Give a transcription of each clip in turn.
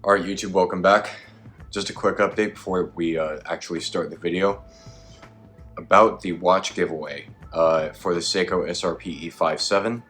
Alright YouTube, welcome back. Just a quick update before we actually start the video about the watch giveaway for the Seiko SRP E57.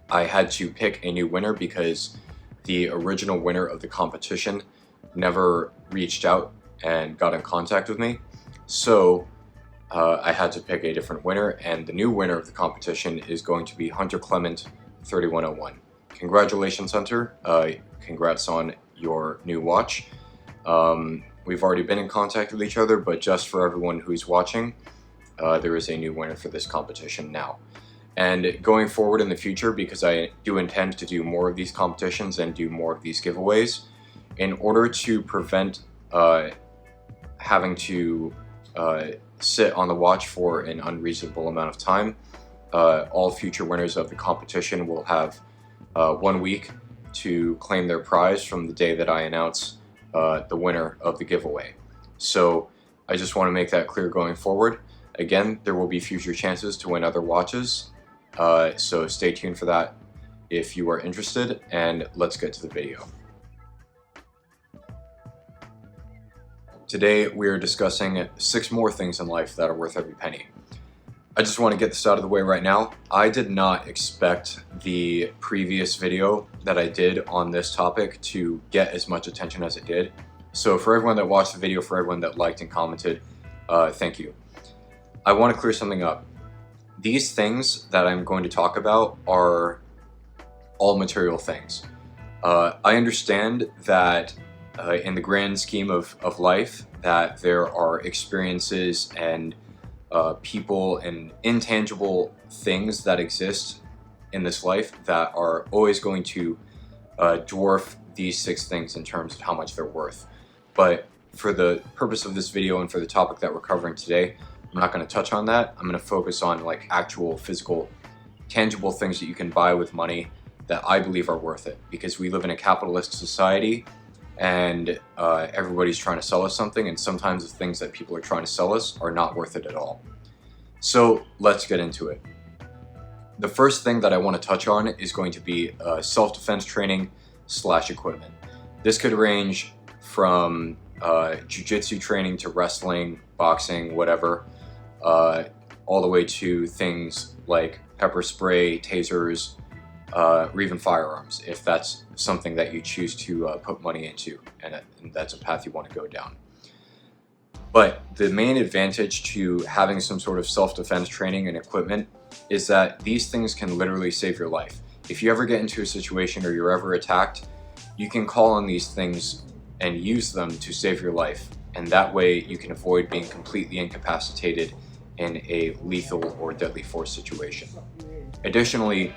I had to pick a new winner because the original winner of the competition never reached out and got in contact with me. So I had to pick a different winner, and the new winner of the competition is going to be Hunter Clement 3101. Congratulations, Hunter. Congrats on your new watch. We've already been in contact with each other, but just for everyone who's watching, there is a new winner for this competition now. And going forward in the future, because I do intend to do more of these competitions and do more of these giveaways, in order to prevent having to sit on the watch for an unreasonable amount of time, all future winners of the competition will have 1 week to claim their prize from the day that I announce the winner of the giveaway. So I just want to make that clear going forward. Again, there will be future chances to win other watches, so stay tuned for that if you are interested, and let's get to the video. Today we are discussing 6 more things in life that are worth every penny. I just want to get this out of the way right now. I did not expect the previous video that I did on this topic to get as much attention as it did. So for everyone that watched the video, for everyone that liked and commented, thank you. I want to clear something up. These things that I'm going to talk about are all material things. I understand that in the grand scheme of life, that there are experiences and people and intangible things that exist in this life that are always going to dwarf these 6 things in terms of how much they're worth. But for the purpose of this video and for the topic that we're covering today, I'm not going to touch on that. I'm going to focus on like actual physical, tangible things that you can buy with money that I believe are worth it, because we live in a capitalist society and everybody's trying to sell us something, and sometimes the things that people are trying to sell us are not worth it at all. So let's get into it. The first thing that I want to touch on is going to be self-defense training / equipment. This could range from jiu-jitsu training to wrestling, boxing, whatever, all the way to things like pepper spray, tasers, or even firearms, if that's something that you choose to put money into, and that's a path you want to go down. But the main advantage to having some sort of self-defense training and equipment is that these things can literally save your life. If you ever get into a situation or you're ever attacked, you can call on these things and use them to save your life, and that way you can avoid being completely incapacitated in a lethal or deadly force situation. Additionally,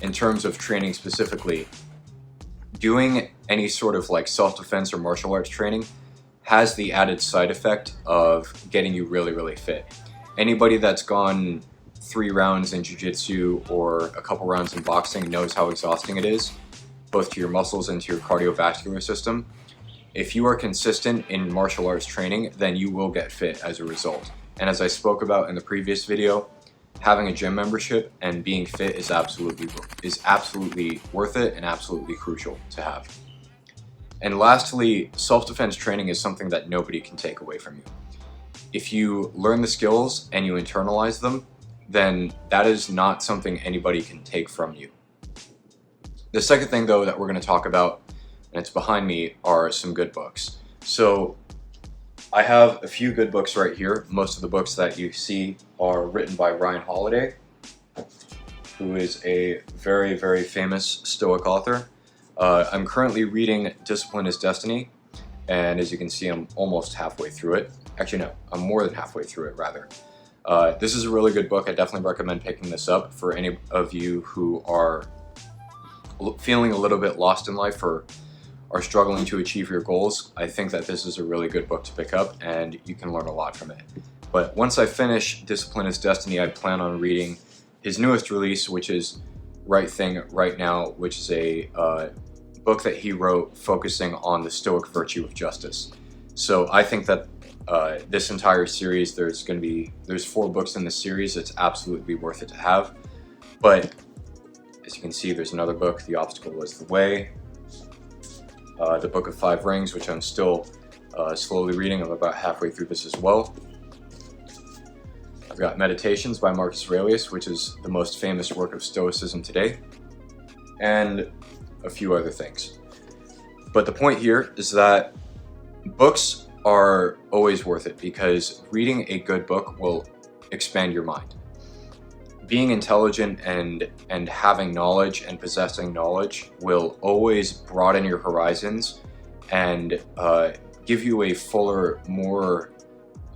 in terms of training specifically, doing any sort of like self-defense or martial arts training has the added side effect of getting you really fit. Anybody that's gone 3 rounds in jiu-jitsu or a couple rounds in boxing knows how exhausting it is, both to your muscles and to your cardiovascular system. If you are consistent in martial arts training, then you will get fit as a result. And as I spoke about in the previous video, having a gym membership and being fit is absolutely worth it and absolutely crucial to have. And lastly, self-defense training is something that nobody can take away from you. If you learn the skills and you internalize them, then that is not something anybody can take from you. The second thing though that we're going to talk about, and it's behind me, are some good books. So I have a few good books right here. Most of the books that you see are written by Ryan Holiday, who is a very famous Stoic author. I'm currently reading Discipline is Destiny, and as you can see, I'm almost halfway through it. Actually, no, I'm more than halfway through it, rather. This is a really good book. I definitely recommend picking this up for any of you who are feeling a little bit lost in life or are struggling to achieve your goals. I think that this is a really good book to pick up, and you can learn a lot from it. But once I finish Discipline is Destiny, I plan on reading his newest release, which is Right Thing, Right Now, which is a book that he wrote focusing on the Stoic virtue of justice. So I think that this entire series, there's 4 books in this series. It's absolutely worth it to have. But as you can see, there's another book, The Obstacle is the Way. the Book of Five Rings, which I'm still slowly reading. I'm about halfway through this as well. I've got Meditations by Marcus Aurelius, which is the most famous work of Stoicism today, and a few other things. But the point here is that books are always worth it because reading a good book will expand your mind. Being intelligent and having knowledge and possessing knowledge will always broaden your horizons and give you a fuller, more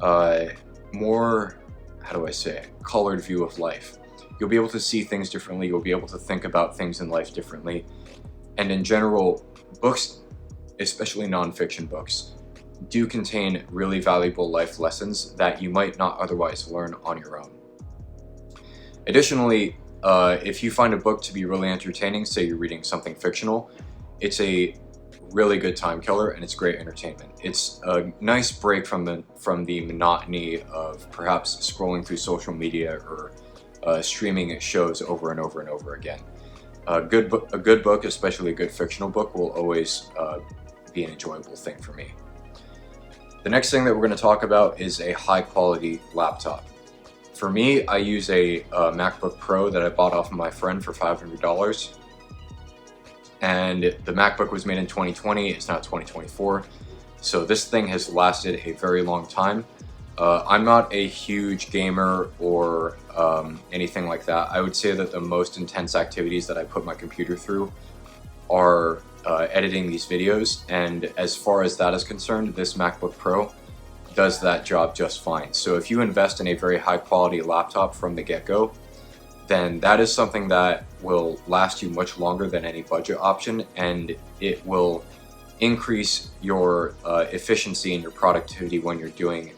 how do I say it, colored view of life. You'll be able to see things differently. You'll be able to think about things in life differently. And in general, books, especially nonfiction books, do contain really valuable life lessons that you might not otherwise learn on your own. Additionally, if you find a book to be really entertaining, say you're reading something fictional, it's a really good time killer and it's great entertainment. It's a nice break from the monotony of perhaps scrolling through social media or streaming shows over and over and over again. A good book, especially a good fictional book, will always be an enjoyable thing for me. The next thing that we're going to talk about is a high quality laptop. For me, I use a MacBook Pro that I bought off of my friend for $500. And the MacBook was made in 2020, it's now 2024. So this thing has lasted a very long time. I'm not a huge gamer or anything like that. I would say that the most intense activities that I put my computer through are editing these videos. And as far as that is concerned, this MacBook Pro does that job just fine. So if you invest in a very high quality laptop from the get-go, then that is something that will last you much longer than any budget option, and it will increase your efficiency and your productivity when you're doing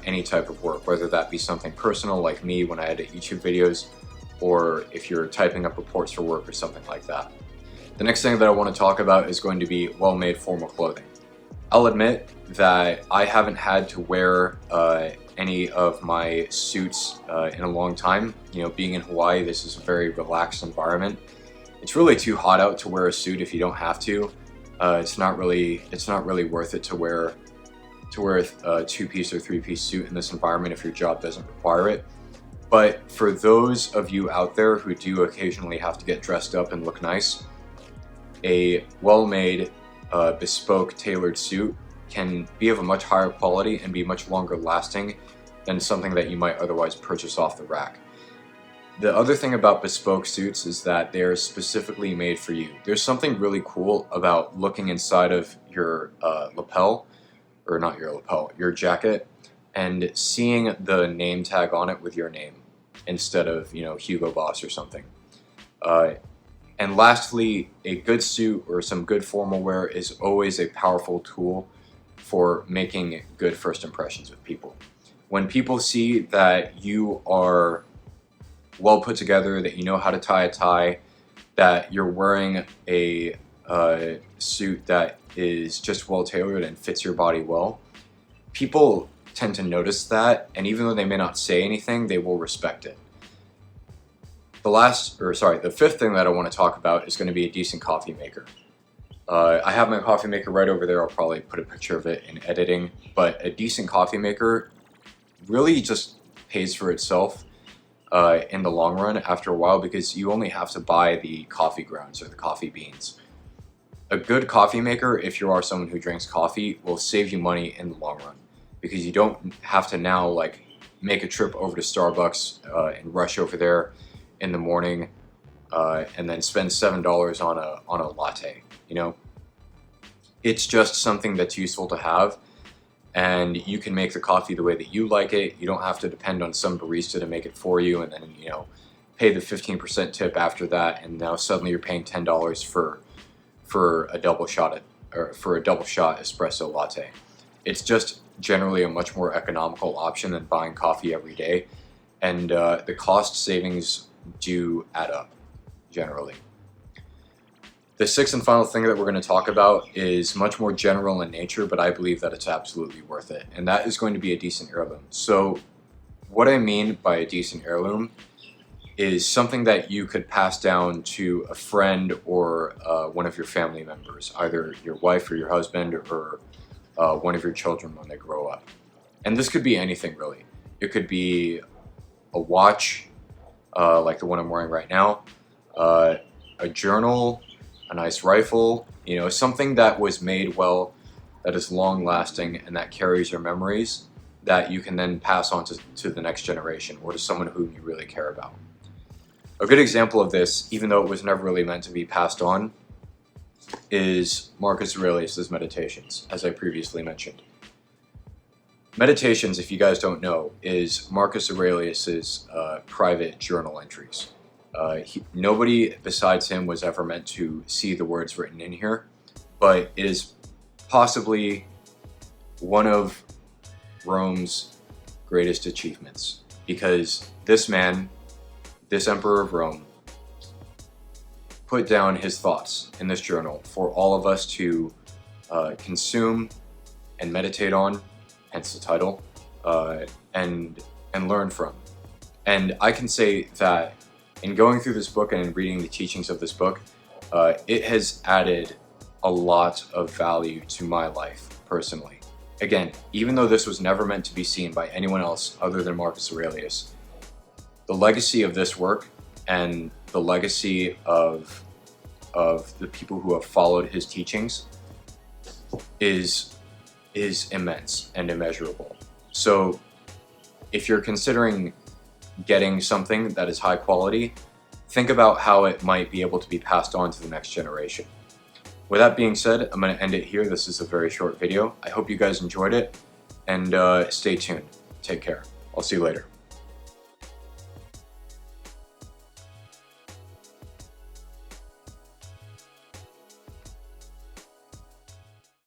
any type of work, whether that be something personal like me when I edit YouTube videos, or if you're typing up reports for work or something like that. The next thing that I want to talk about is going to be well-made formal clothing. I'll admit that I haven't had to wear any of my suits in a long time. You know, being in Hawaii, this is a very relaxed environment. It's really too hot out to wear a suit if you don't have to. It's not really worth it to wear a two-piece or three-piece suit in this environment if your job doesn't require it. But for those of you out there who do occasionally have to get dressed up and look nice, a well-made, bespoke, tailored suit can be of a much higher quality and be much longer lasting than something that you might otherwise purchase off the rack. The other thing about bespoke suits is that they're specifically made for you. There's something really cool about looking inside of your lapel, or not your lapel, your jacket, and seeing the name tag on it with your name instead of, you know, Hugo Boss or something. And lastly, a good suit or some good formal wear is always a powerful tool for making good first impressions with people. When people see that you are well put together, that you know how to tie a tie, that you're wearing a suit that is just well tailored and fits your body well, people tend to notice that, and even though they may not say anything, they will respect it. The fifth thing that I want to talk about is going to be a decent coffee maker. I have my coffee maker right over there. I'll probably put a picture of it in editing, but a decent coffee maker really just pays for itself in the long run after a while, because you only have to buy the coffee grounds or the coffee beans. A good coffee maker, if you are someone who drinks coffee, will save you money in the long run, because you don't have to now like make a trip over to Starbucks and rush over there in the morning and then spend $7 on a latte. You know, it's just something that's useful to have, and you can make the coffee the way that you like it. You don't have to depend on some barista to make it for you, and then, you know, pay the 15% tip after that, and now suddenly you're paying $10 for a double shot espresso latte. It's just generally a much more economical option than buying coffee every day, and the cost savings do add up generally. The sixth and final thing that we're going to talk about is much more general in nature, but I believe that it's absolutely worth it, and that is going to be a decent heirloom. So what I mean by a decent heirloom is something that you could pass down to a friend or one of your family members, either your wife or your husband or one of your children when they grow up. And this could be anything really. It could be a watch, like the one I'm wearing right now, a journal, a nice rifle, you know, something that was made well, that is long lasting and that carries your memories that you can then pass on to the next generation or to someone whom you really care about. A good example of this, even though it was never really meant to be passed on, is Marcus Aurelius' Meditations, as I previously mentioned. Meditations, if you guys don't know, is Marcus Aurelius' private journal entries. Nobody besides him was ever meant to see the words written in here, but it is possibly one of Rome's greatest achievements, because this man, this emperor of Rome, put down his thoughts in this journal for all of us to consume and meditate on, hence the title, and learn from. And I can say that in going through this book and in reading the teachings of this book, it has added a lot of value to my life personally. Again, even though this was never meant to be seen by anyone else other than Marcus Aurelius, the legacy of this work and the legacy of the people who have followed his teachings is immense and immeasurable. So if you're considering getting something that is high quality, think about how it might be able to be passed on to the next generation. With that being said, I'm going to end it here. This is a very short video. I hope you guys enjoyed it, and stay tuned. Take care. I'll see you later.